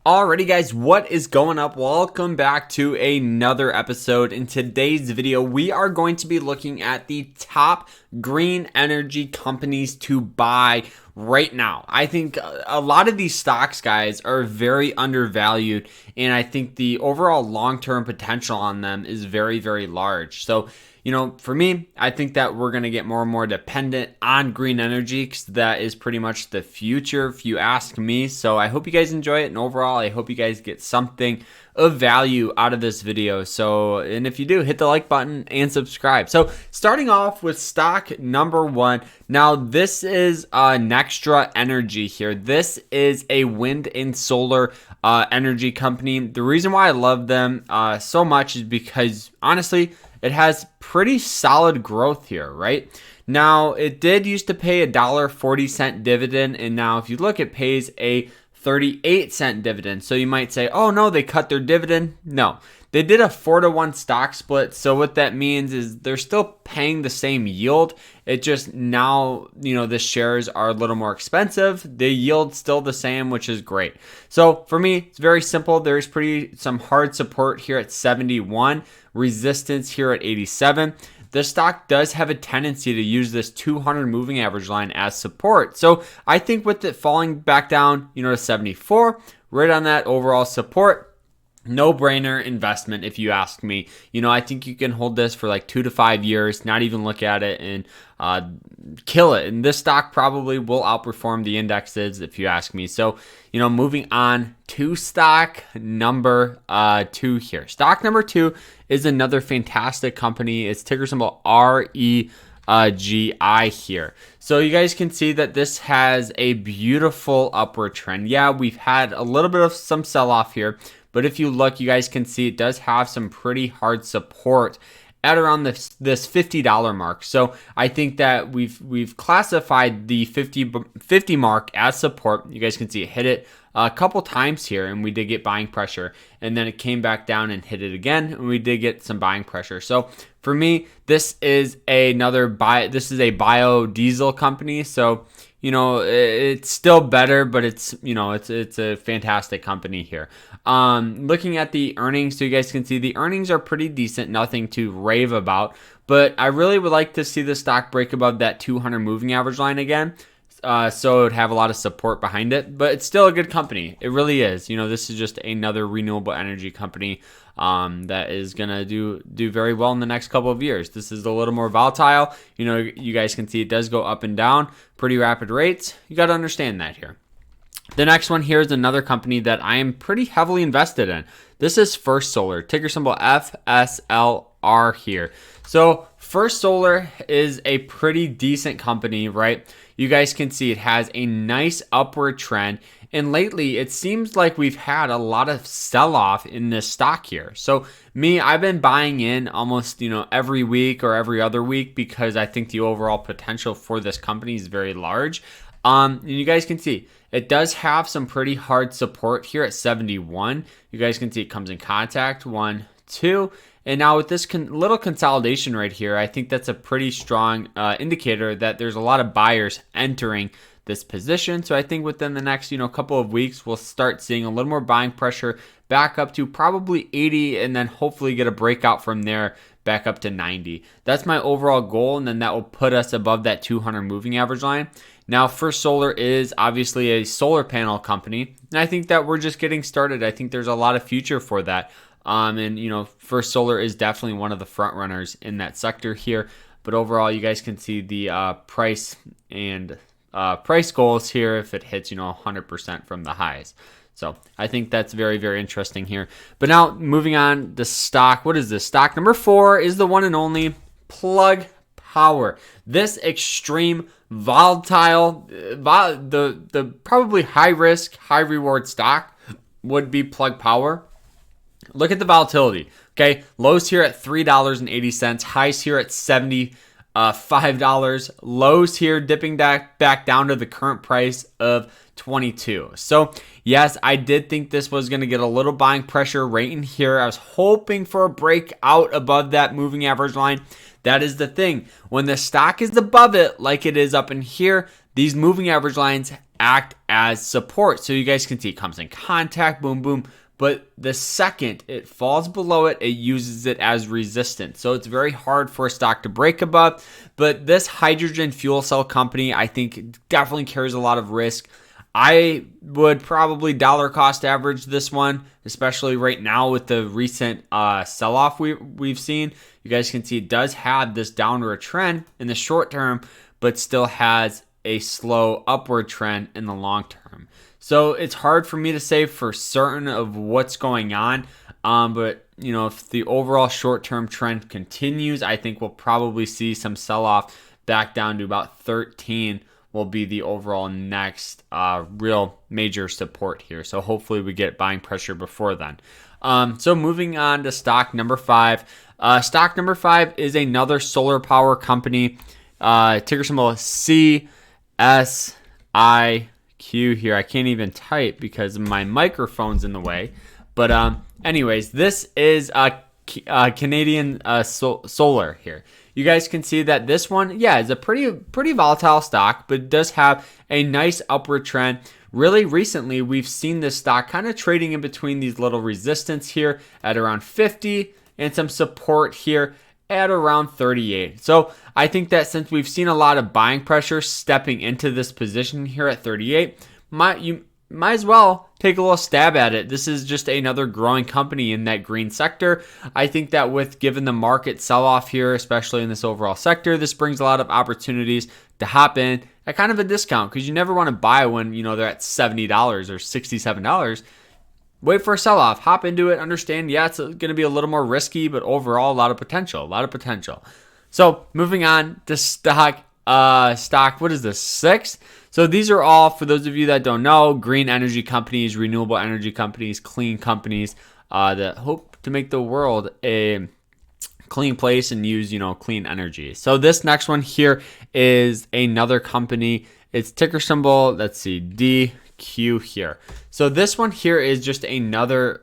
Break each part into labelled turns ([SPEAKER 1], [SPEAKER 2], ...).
[SPEAKER 1] Alrighty guys, what is going up? Welcome back to another episode. In today's video, we are going to be looking at the top green energy companies to buy right now. I think a lot of these stocks, guys, are very undervalued, and I think the overall long-term potential on them is very, very large. So, for me, I think that we're going to get more and more dependent on green energy because that is pretty much the future, if you ask me. So I hope you guys enjoy it. And overall, I hope you guys get something of value out of this video. And if you do, hit the like button and subscribe. So starting off with stock number one. Now, this is NEXTERA Energy here. This is a wind and solar energy company. The reason why I love them so much is because, honestly, it has pretty solid growth here, right? Now, it did used to pay $1.40 dividend, and now if you look, it pays a 38-cent dividend. So you might say, oh no, they cut their dividend. No, they did a 4-to-1 stock split. So what that means is they're still paying the same yield. It just now, the shares are a little more expensive. The yield's still the same, which is great. So for me, it's very simple. There's some hard support here at 71, resistance here at 87. The stock does have a tendency to use this 200 moving average line as support. So I think with it falling back down, to 74, right on that overall support, no-brainer investment, if you ask me. I think you can hold this for like 2 to 5 years, not even look at it and kill it. And this stock probably will outperform the indexes, if you ask me. So, moving on to stock number 2 here. Stock number 2 is another fantastic company. It's ticker symbol REGI here. So you guys can see that this has a beautiful upward trend. Yeah, we've had a little bit of some sell-off here, but if you look, you guys can see it does have some pretty hard support at around this $50 mark. So I think that we've classified the 50 mark as support. You guys can see it hit it a couple times here, and we did get buying pressure, and then it came back down and hit it again, and we did get some buying pressure. So for me, this is a biodiesel company. So it's still better, but it's a fantastic company here. Looking at the earnings, so you guys can see the earnings are pretty decent, nothing to rave about, but I really would like to see the stock break above that 200 moving average line again. So it would have a lot of support behind it, but it's still a good company. It really is. This is just another renewable energy company that is gonna do very well in the next couple of years. This is a little more volatile. You guys can see it does go up and down pretty rapid rates. You got to understand that here. The next one here is another company that I am pretty heavily invested in. This is First Solar, ticker symbol FSLR here. So First Solar is a pretty decent company, right? You guys can see it has a nice upward trend, and lately it seems like we've had a lot of sell-off in this stock here. So I've been buying in almost every week or every other week because I think the overall potential for this company is very large. And you guys can see it does have some pretty hard support here at 71. You guys can see it comes in contact 1, 2. And now with this little consolidation right here, I think that's a pretty strong indicator that there's a lot of buyers entering this position. So I think within the next couple of weeks, we'll start seeing a little more buying pressure back up to probably 80, and then hopefully get a breakout from there back up to 90. That's my overall goal, and then that will put us above that 200 moving average line. Now, First Solar is obviously a solar panel company, and I think that we're just getting started. I think there's a lot of future for that. And First Solar is definitely one of the front runners in that sector here. But overall, you guys can see the price and price goals here if it hits 100% from the highs. So I think that's very, very interesting here. But now moving on to stock. What is this? Stock number 4 is the one and only Plug Power. This extreme volatile, the probably high risk, high reward stock would be Plug Power. Look at the volatility. Okay, lows here at $3.80, highs here at $75, lows here dipping back down to the current price of 22. So yes, I did think this was going to get a little buying pressure right in here. I was hoping for a breakout above that moving average line. That is the thing. When the stock is above it, like it is up in here, these moving average lines act as support. So you guys can see it comes in contact, boom, boom. But the second it falls below it, it uses it as resistance. So it's very hard for a stock to break above. But this hydrogen fuel cell company, I think, definitely carries a lot of risk. I would probably dollar cost average this one, especially right now with the recent sell-off we've seen. You guys can see it does have this downward trend in the short term, but still has a slow upward trend in the long term. So it's hard for me to say for certain of what's going on. But if the overall short-term trend continues, I think we'll probably see some sell-off back down to about 13 will be the overall next real major support here. So hopefully we get buying pressure before then. So moving on to stock number 5. Stock number 5 is another solar power company. Ticker symbol CSIQ here. I can't even type because my microphone's in the way. But anyways, this is Canadian Solar here. You guys can see that this one, is a pretty volatile stock, but it does have a nice upward trend. Really recently, we've seen this stock kind of trading in between these little resistance here at around 50 and some support here at around 38. So I think that since we've seen a lot of buying pressure stepping into this position here at 38, you might as well take a little stab at it. This is just another growing company in that green sector. I think that given the market sell-off here, especially in this overall sector, this brings a lot of opportunities to hop in at kind of a discount, because you never want to buy when they're at $70 or $67. Wait for a sell-off, hop into it, understand, it's going to be a little more risky, but overall a lot of potential. So moving on to stock, what is this, 6? So these are all, for those of you that don't know, green energy companies, renewable energy companies, clean companies that hope to make the world a clean place and use, clean energy. So this next one here is another company. It's ticker symbol, let's see, DAQO here. So this one here is just another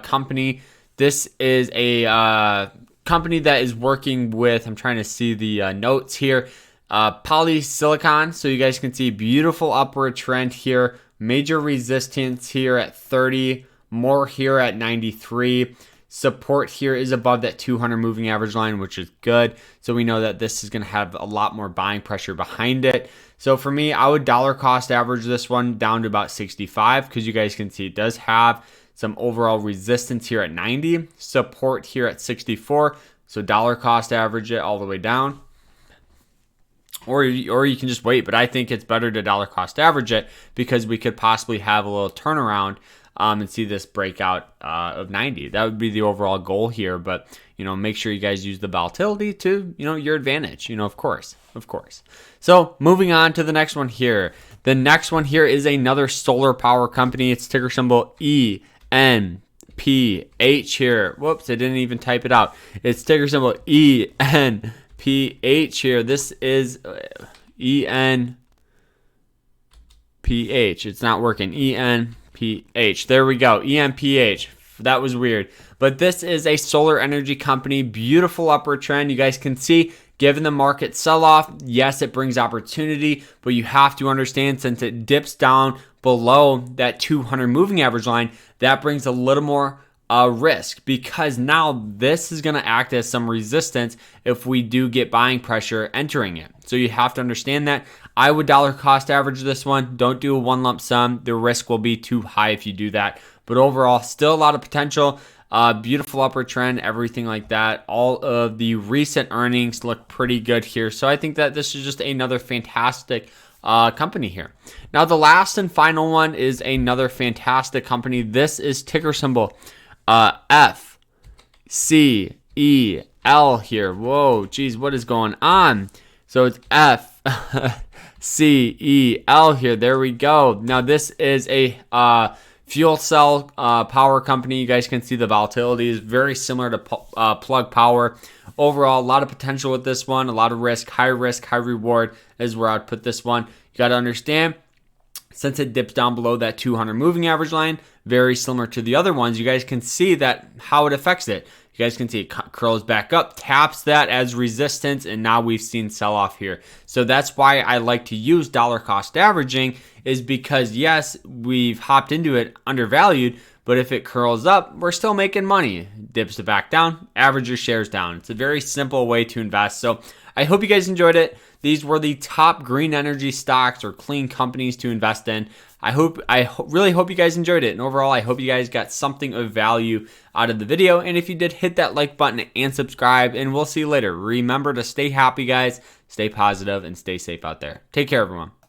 [SPEAKER 1] company. This is a company that is working with, I'm trying to see the notes here, polysilicon. So you guys can see beautiful upward trend here, major resistance here at 30, more here at 93. Support here is above that 200 moving average line, which is good. So we know that this is going to have a lot more buying pressure behind it. So for me, I would dollar cost average this one down to about 65, because you guys can see it does have some overall resistance here at 90, support here at 64. So dollar cost average it all the way down. Or you can just wait, but I think it's better to dollar cost average it, because we could possibly have a little turnaround and see this breakout of 90. That would be the overall goal here, but make sure you guys use the volatility to your advantage, of course. So moving on to the next one here. The next one here is another solar power company. It's ticker symbol ENPHASE here. Whoops, I didn't even type it out. It's ticker symbol ENPHASE here. This is ENPH. It's not working. ENPH. There we go. ENPH. That was weird. But this is a solar energy company. Beautiful upward trend. You guys can see, given the market sell-off, yes, it brings opportunity, but you have to understand, since it dips down below that 200 moving average line, that brings a little more risk, because now this is going to act as some resistance if we do get buying pressure entering it. So you have to understand that. I would dollar cost average this one. Don't do a one lump sum. The risk will be too high if you do that. But overall, still a lot of potential. Beautiful upward trend, everything like that. All of the recent earnings look pretty good here. So I think that this is just another fantastic company here. Now the last and final one is another fantastic company. This is ticker symbol FCEL here. Whoa, geez, what is going on? So it's FCEL here. There we go. Now this is a fuel cell power company. You guys can see the volatility is very similar to Plug Power. Overall, a lot of potential with this one, a lot of risk, high reward is where I'd put this one. You got to understand, since it dips down below that 200 moving average line, very similar to the other ones, you guys can see that how it affects it. You guys can see it curls back up, taps that as resistance, and now we've seen sell off here. So that's why I like to use dollar cost averaging, is because yes, we've hopped into it undervalued, but if it curls up, we're still making money. Dips it back down, average your shares down. It's a very simple way to invest. So I hope you guys enjoyed it. These were the top green energy stocks or clean companies to invest in. I really hope you guys enjoyed it. And overall, I hope you guys got something of value out of the video. And if you did, hit that like button and subscribe, and we'll see you later. Remember to stay happy, guys, stay positive, and stay safe out there. Take care, everyone.